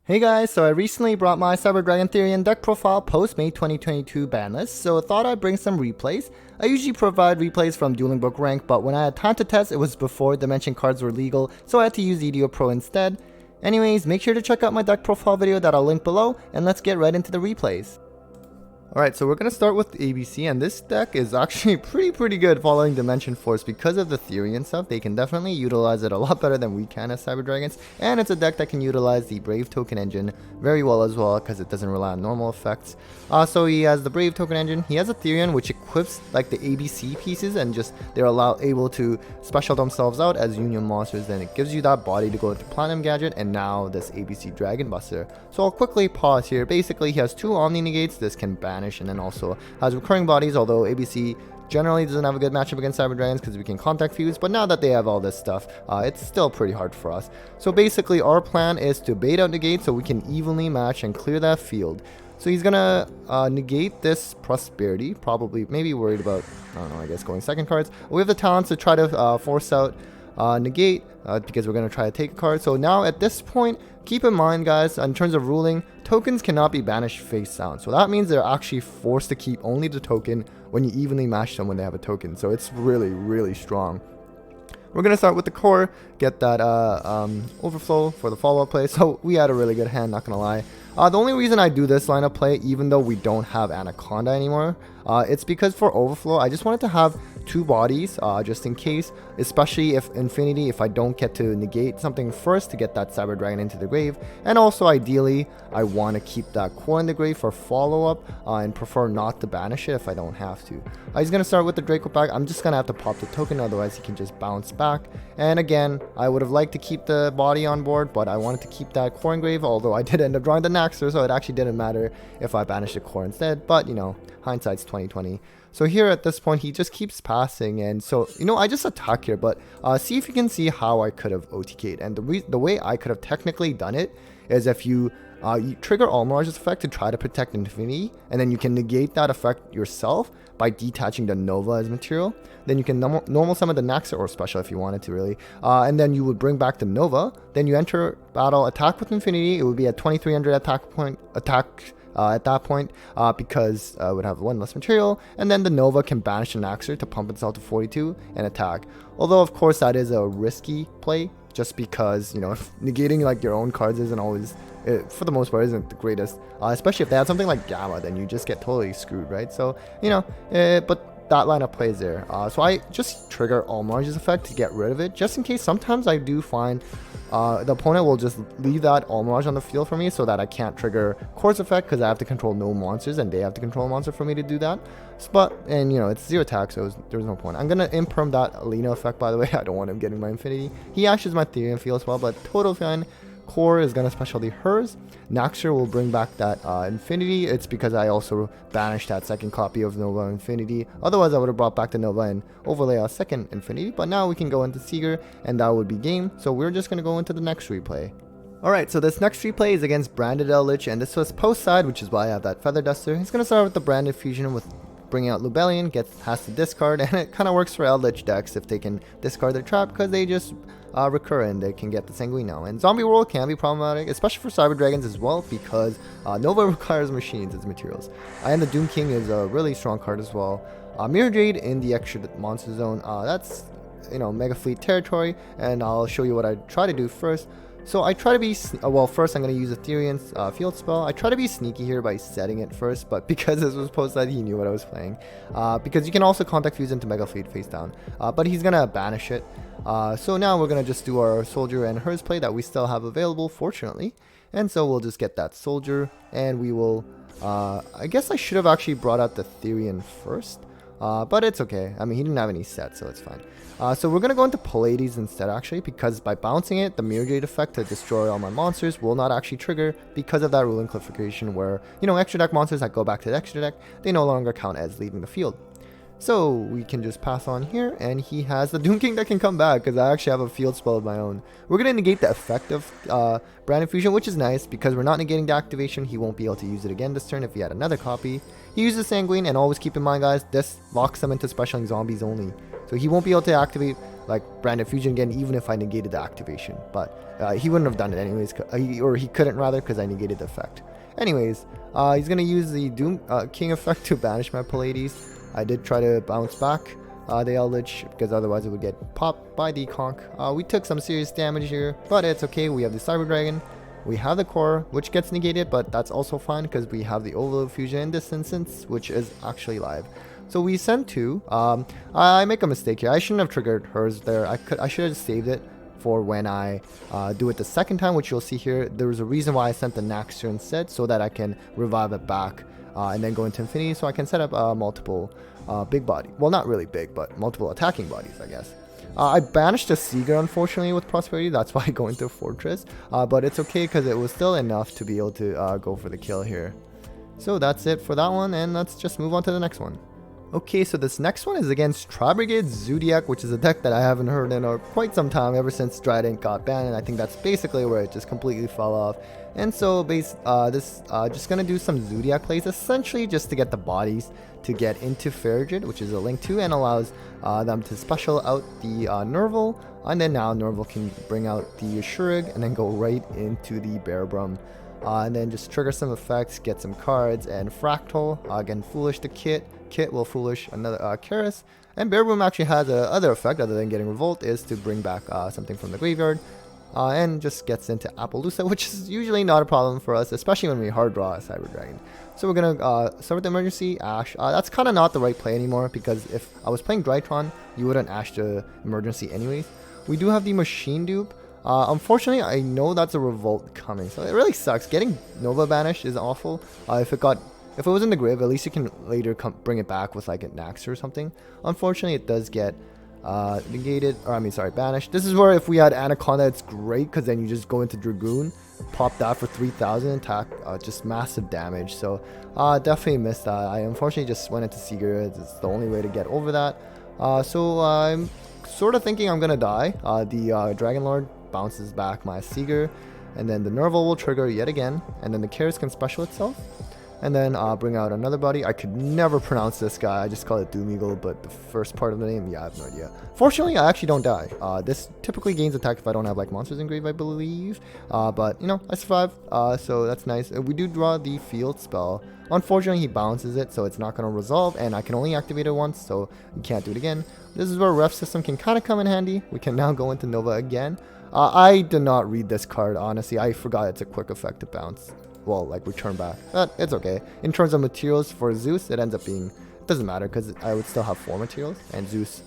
Hey guys, so I recently brought my Cyber Dragon Therion deck profile post May 2022 ban list, so I thought I'd bring some replays. I usually provide replays from Dueling Book rank, but when I had time to test, it was before Dimension cards were legal, so I had to use EDO Pro instead. Anyways, make sure to check out my deck profile video that I'll link below, and let's get right into the replays. Alright, so we're going to start with ABC, and this deck is actually pretty good following Dimension Force. Because of the theory and stuff, they can definitely utilize it a lot better than we can as Cyber Dragons, and it's a deck that can utilize the Brave Token Engine very well as well, because it doesn't rely on normal effects. So he has the Brave Token Engine, he has a Therion which equips like the ABC pieces, and just they're able to special themselves out as Union monsters, then it gives you that body to go into Platinum Gadget, and now this ABC Dragon Buster. So I'll quickly pause here. Basically, he has two Omni Negates, this can ban, and then also has recurring bodies, although ABC generally doesn't have a good matchup against Cyber Dragons because we can contact fuse, but now that they have all this stuff, it's still pretty hard for us. So basically our plan is to bait out negate so we can evenly match and clear that field. So he's gonna negate this prosperity, probably maybe worried about, I don't know, I guess going second cards. We have the talents to try to force out negate because we're going to try to take a card. So now at this point, keep in mind guys, in terms of ruling, tokens cannot be banished face down. So that means they're actually forced to keep only the token when you evenly match them when they have a token. So it's really strong. We're going to start with the core, get that overflow for the follow-up play. So we had a really good hand, not going to lie. The only reason I do this lineup play, even though we don't have Anaconda anymore, it's because for overflow, I just wanted to have two bodies just in case, especially if Infinity, if I don't get to negate something first to get that Cyber Dragon into the grave. And also ideally, I want to keep that core in the grave for follow-up and prefer not to banish it if I don't have to. He's going to start with the Draco pack. I'm just going to have to pop the token, otherwise he can just bounce back. And again, I would have liked to keep the body on board, but I wanted to keep that core in grave, although I did end up drawing the Naxer, so it actually didn't matter if I banished the core instead. But you know, hindsight's 2020. So here at this point, he just keeps passing, and so, you know, I just attack here, but see if you can see how I could have OTK'd. And the way I could have technically done it is if you trigger All Mirage's effect to try to protect Infinity, and then you can negate that effect yourself by detaching the Nova as material. Then you can normal summon the Naxer or special if you wanted to, really. And then you would bring back the Nova. Then you enter battle, attack with Infinity. It would be at 2300 at that point, because it would have one less material, and then the Nova can banish the Naxer to pump itself to 42 and attack. Although of course that is a risky play, just because, you know, negating like your own cards isn't always, for the most part, isn't the greatest, especially if they have something like Gamma, then you just get totally screwed, right? So, you know, but that line of play is there. So I just trigger All Mirage's effect to get rid of it, just in case. Sometimes I do find the opponent will just leave that All Mirage on the field for me so that I can't trigger Core's effect because I have to control no monsters and they have to control a monster for me to do that. And you know, it's 0 attack, so there's no point. I'm going to imperm that Alina effect, by the way. I don't want him getting my Infinity. He ashes my Therion field as well, but total fine. Core is going to specialty hers. Naxer will bring back that Infinity. It's because I also banished that second copy of Nova Infinity. Otherwise, I would have brought back the Nova and overlay a second Infinity. But now we can go into Seeger, and that would be game. So we're just going to go into the next replay. Alright, so this next replay is against Branded Eldlich, and this was post side, which is why I have that Feather Duster. He's going to start with the Branded Fusion with bringing out Lubellion, has to discard, and it kind of works for Eldlich decks if they can discard their trap, because they just recur and they can get the Sanguino. And Zombie World can be problematic, especially for Cyber Dragons as well, because Nova requires machines as materials. And the Doom King is a really strong card as well. Mirror Jade in the extra monster zone, that's, you know, Mega Fleet territory, and I'll show you what I try to do first. So I try to be, well, first I'm going to use a Therion's field spell. I try to be sneaky here by setting it first, but because this was post-side, he knew what I was playing. Because you can also contact fuse into Mega Fleet face down, but he's going to banish it. So now we're going to just do our Soldier and Hers play that we still have available, fortunately. And so we'll just get that Soldier, and we will, I guess I should have actually brought out the Therion first. But it's okay. I mean, he didn't have any sets, so it's fine. So we're going to go into Pallades instead, actually, because by bouncing it, the Mirror Jade effect to destroy all my monsters will not actually trigger because of that ruling clarification where, you know, extra deck monsters that go back to the extra deck, they no longer count as leaving the field. So we can just pass on here, and he has the Doom King that can come back because I actually have a field spell of my own. We're going to negate the effect of Branded Fusion, which is nice because we're not negating the activation. He won't be able to use it again this turn if he had another copy. He uses Sanguine, and always keep in mind, guys, this locks them into specialing zombies only. So he won't be able to activate like Branded Fusion again, even if I negated the activation. But he wouldn't have done it anyways, or he couldn't rather, because I negated the effect. Anyways, he's gonna use the Doom King effect to banish my Pallades. I did try to bounce back the Eldlich, because otherwise it would get popped by the Conch. We took some serious damage here, but it's okay. We have the Cyber Dragon. We have the core, which gets negated, but that's also fine because we have the Overload Fusion in this instance, which is actually live. So we send 2. I make a mistake here. I shouldn't have triggered hers there. I should have saved it for when I do it the second time, which you'll see here. There was a reason why I sent the Naxter instead, so that I can revive it back and then go into infinity, so I can set up multiple big body. Well, not really big, but multiple attacking bodies, I guess. I banished a Seeger, unfortunately, with Prosperity. That's why I go into Fortress. But it's okay because it was still enough to be able to go for the kill here. So that's it for that one, and let's just move on to the next one. Okay, so this next one is against Tri-Brigade Zoodiac, which is a deck that I haven't heard in quite some time, ever since Trident got banned, and I think that's basically where it just completely fell off. And so just gonna do some Zoodiac plays, essentially just to get the bodies to get into Therion, which is a link 2, and allows them to special out the Nerval, and then now Nerval can bring out the Shurig, and then go right into the Bearbrum. And then just trigger some effects, get some cards, and Fractal, again Foolish the Kit will Foolish another Karis, and Bearbrum actually has other effect other than getting Revolt, is to bring back something from the graveyard, and just gets into Appaloosa, which is usually not a problem for us, especially when we hard draw a Cyber Dragon. So we're gonna start with the Emergency Ash. That's kind of not the right play anymore, because if I was playing Drytron, you wouldn't Ash the Emergency anyways. We do have the Machine Dupe. Unfortunately, I know that's a Revolt coming, so it really sucks. Getting Nova banished is awful. If it was in the grave, at least you can later bring it back with like a Nax or something. Unfortunately, it does get negated, or banished. This is where if we had Anaconda, it's great, because then you just go into Dragoon, pop that for 3,000 attack, just massive damage. So definitely missed that. I unfortunately just went into Seeger. It's the only way to get over that. So I'm sort of thinking I'm gonna die. The Dragon Lord bounces back my Seeger, and then the Nerval will trigger yet again, and then the Karis can special itself, and then bring out another body. I could never pronounce this guy. I just call it Doom Eagle, but the first part of the name, yeah, I have no idea. Fortunately, I actually don't die. This typically gains attack if I don't have like monsters in grave, I believe. But you know, I survive, so that's nice. We do draw the field spell. Unfortunately, he bounces it, so it's not going to resolve, and I can only activate it once, so you can't do it again. This is where Ref System can kind of come in handy. We can now go into Nova again. I did not read this card, honestly. I forgot it's a quick effect to bounce. Well, like return back. But it's okay. In terms of materials for Zeus, it ends up being... It doesn't matter, because I would still have 4 materials, and Zeus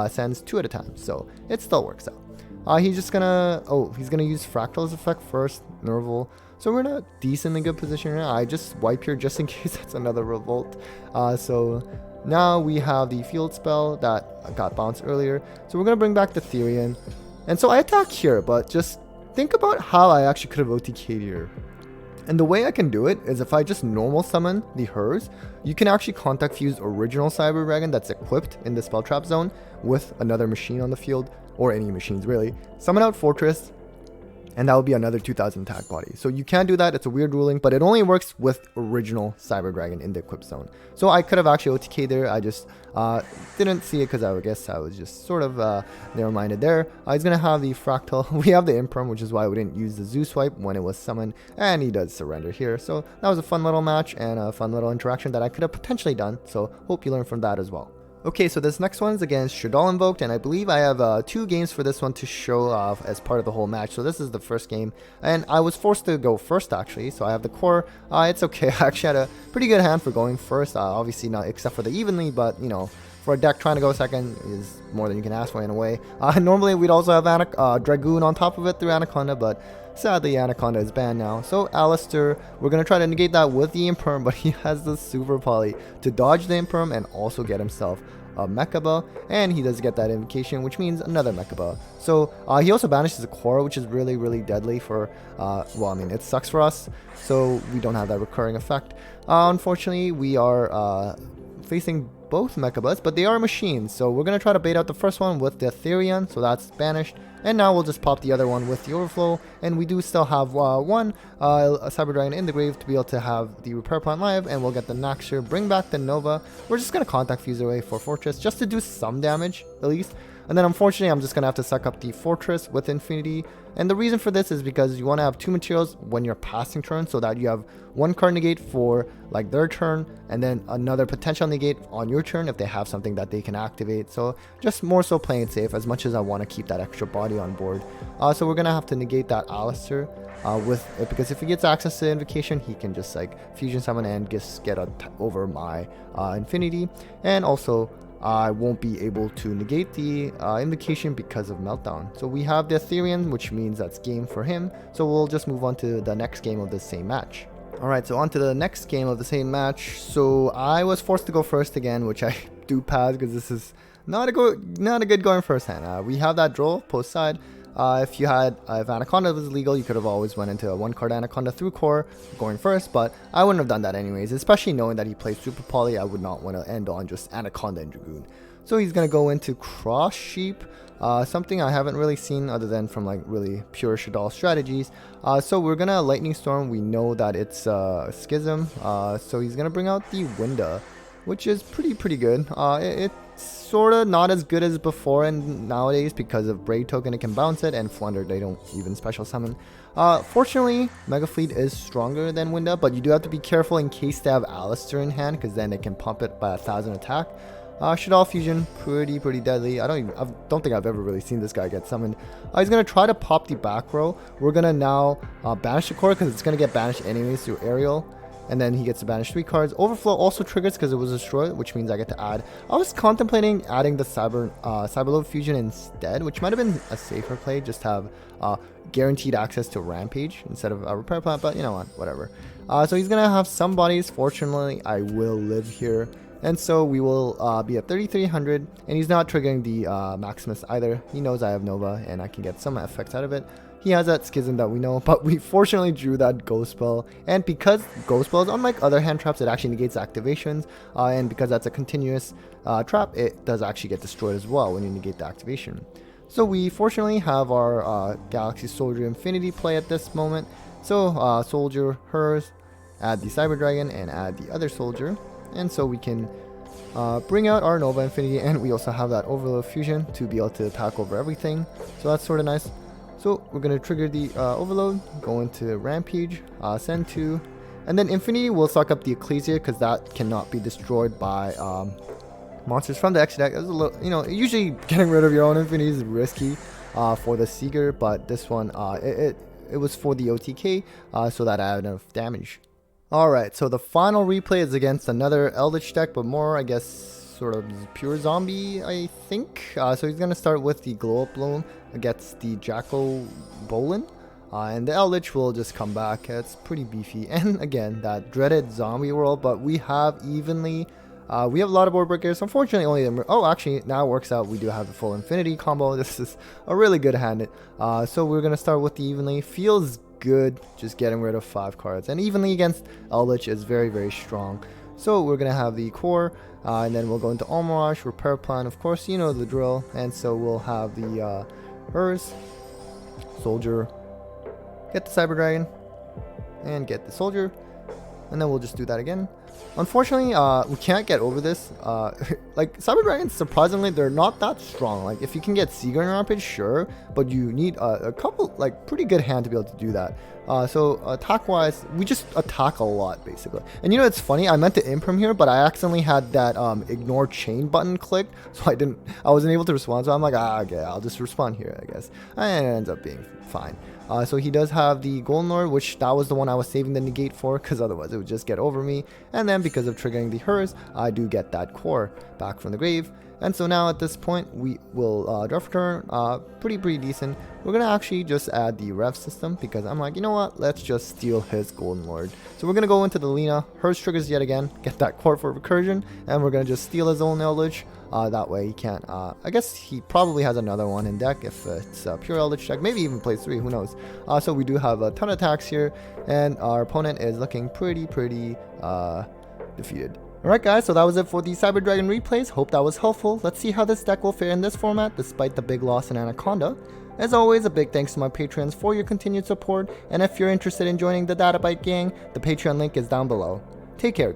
sends 2 at a time, so it still works out. He's just gonna... Oh, he's gonna use Fractal's effect first, Nerval. So we're in a decently good position here. I just wipe here just in case that's another Revolt. So now we have the field spell that got bounced earlier. So we're gonna bring back the Therion. And so I attack here, but just think about how I actually could have OTK'd here. And the way I can do it is if I just normal summon the Hers, you can actually contact fuse original Cyber Dragon that's equipped in the spell trap zone with another machine on the field, or any machines really. Summon out Fortress, and that will be another 2,000 attack body. So you can do that. It's a weird ruling, but it only works with original Cyber Dragon in the equip zone. So I could have actually OTK there. I just didn't see it because I guess I was just sort of narrow-minded there. He's going to have the Fractal. We have the Imperm, which is why we didn't use the Zeus swipe when it was summoned. And he does surrender here. So that was a fun little match and a fun little interaction that I could have potentially done. So hope you learned from that as well. Okay, so this next one is against Shaddoll Invoked, and I believe I have 2 games for this one to show off as part of the whole match. So this is the first game, and I was forced to go first actually, so I have the core. It's okay, I actually had a pretty good hand for going first, obviously not except for the evenly, but you know, for a deck trying to go second is more than you can ask for in a way. Normally we'd also have Dragoon on top of it through Anaconda, but sadly Anaconda is banned now. So Alistair, we're going to try to negate that with the Imperm, but he has the Super Poly to dodge the Imperm and also get himself a Mechaba, and he does get that invocation, which means another Mechaba. So he also banishes a Core, which is really, really deadly for, well, I mean, it sucks for us, so we don't have that recurring effect. Unfortunately, we are facing both Mechabas, but they are machines, so we're going to try to bait out the first one with the Therion, so that's banished, and now we'll just pop the other one with the Overflow, and we do still have one Cyber Dragon in the grave to be able to have the Repair Plant live, and we'll get the Naxter, bring back the Nova. We're just going to Contact Fuse away for Fortress, just to do some damage, at least. And then unfortunately, I'm just going to have to suck up the Fortress with Infinity. And the reason for this is because you want to have 2 materials when you're passing turn, so that you have 1 card negate for like their turn, and then another potential negate on your turn if they have something that they can activate. So just more so playing it safe, as much as I want to keep that extra body on board. So we're going to have to negate that Alistair with it, because if he gets access to Invocation, he can just like fusion summon and just get over my Infinity. And also I won't be able to negate the Invocation because of Meltdown. So we have the Therion, which means that's game for him. So we'll just move on to the next game of the same match. Alright, so on to the next game of the same match. So I was forced to go first again, which I do pass because this is not a good going first hand. We have that draw post side. If Anaconda was legal, you could have always went into a 1-card Anaconda through core going first, but I wouldn't have done that anyways, especially knowing that he plays Super Poly. I would not want to end on just Anaconda and Dragoon. So he's going to go into Cross Sheep, something I haven't really seen other than from like really pure Shaddoll strategies. So we're going to Lightning Storm. We know that it's Schism, so he's going to bring out the Winda, which is pretty good. It's sort of not as good as before and nowadays because of Braid Token, it can bounce it, and Flunder, they don't even special summon. Fortunately, Mega Fleet is stronger than Winda, but you do have to be careful in case they have Alistair in hand, because then it can pump it by 1,000 attack. Shaddoll Fusion, pretty deadly. I don't think I've ever really seen this guy get summoned. He's going to try to pop the back row. We're going to now banish the core, because it's going to get banished anyways through Aerial. And then he gets to banish 3 cards. Overflow also triggers because it was destroyed, which means I get to add. I was contemplating adding the Cyberload Fusion instead, which might have been a safer play, just have guaranteed access to Rampage instead of a Repair Plant, but you know what, whatever. So he's going to have some bodies. Fortunately, I will live here. And so we will be at 3,300, and he's not triggering the Maximus either. He knows I have Nova, and I can get some effects out of it. He has that Schism that we know, but we fortunately drew that Ghost Spell, and because Ghost Spells, unlike other hand traps, it actually negates activations, and because that's a continuous trap, it does actually get destroyed as well when you negate the activation. So we fortunately have our Galaxy Soldier Infinity play at this moment. So Soldier, hers, add the Cyber Dragon, and add the other Soldier, and so we can bring out our Nova Infinity, and we also have that Overload Fusion to be able to attack over everything, so that's sort of nice. So we're going to trigger the Overload, go into Rampage, send 2, and then Infinity will suck up the Ecclesia because that cannot be destroyed by monsters from the extra deck. It's a little, you know, usually getting rid of your own Infinity is risky for the Seeger, but this one, it was for the OTK, so that I had enough damage. Alright, so the final replay is against another Eldlich deck, but more, I guess, sort of pure zombie, I think. So he's going to start with the Glow Up Bloom against the Jackal Bolin. And the Eldlich will just come back. It's pretty beefy. And again, that dreaded zombie world, but we have evenly. We have a lot of board breakers. Unfortunately, only them. Oh, actually, now it works out. We do have the full Infinity combo. This is a really good hand. So we're going to start with the evenly. Feels good just getting rid of 5 cards. And evenly against Eldlich is very strong. So we're going to have the core, and then we'll go into Almirage, Repair Plan, of course, you know the drill. And so we'll have the hers, Soldier, get the Cyber Dragon, and get the Soldier, and then we'll just do that again. Unfortunately, we can't get over this. Like, Cyber Dragons, surprisingly, they're not that strong. Like, if you can get Seeger and Rampage, sure, but you need a couple, like, pretty good hand to be able to do that. So, attack-wise, we just attack a lot, basically. And you know, it's funny, I meant to imprim here, but I accidentally had that ignore chain button clicked, so I wasn't able to respond, so I'm like, okay, I'll just respond here, I guess. And it ends up being fine. So he does have the Golden Lord, which that was the one I was saving the negate for, because otherwise it would just get over me. And then because of triggering the hers, I do get that core back from the grave. And so now at this point, we will draw for turn, pretty decent. We're going to actually just add the Rev system, because I'm like, you know what, let's just steal his Golden Lord. So we're going to go into the Lena, hers triggers yet again, get that core for recursion, and we're going to just steal his own Eldlich. That way he can't, I guess he probably has another one in deck if it's a pure Eldlich deck, maybe even plays 3, who knows. So we do have a ton of attacks here, and our opponent is looking pretty defeated. Alright guys, so that was it for the Cyber Dragon replays. Hope that was helpful. Let's see how this deck will fare in this format, despite the big loss in Anaconda. As always, a big thanks to my patrons for your continued support, and if you're interested in joining the Data Byte gang, the Patreon link is down below. Take care guys.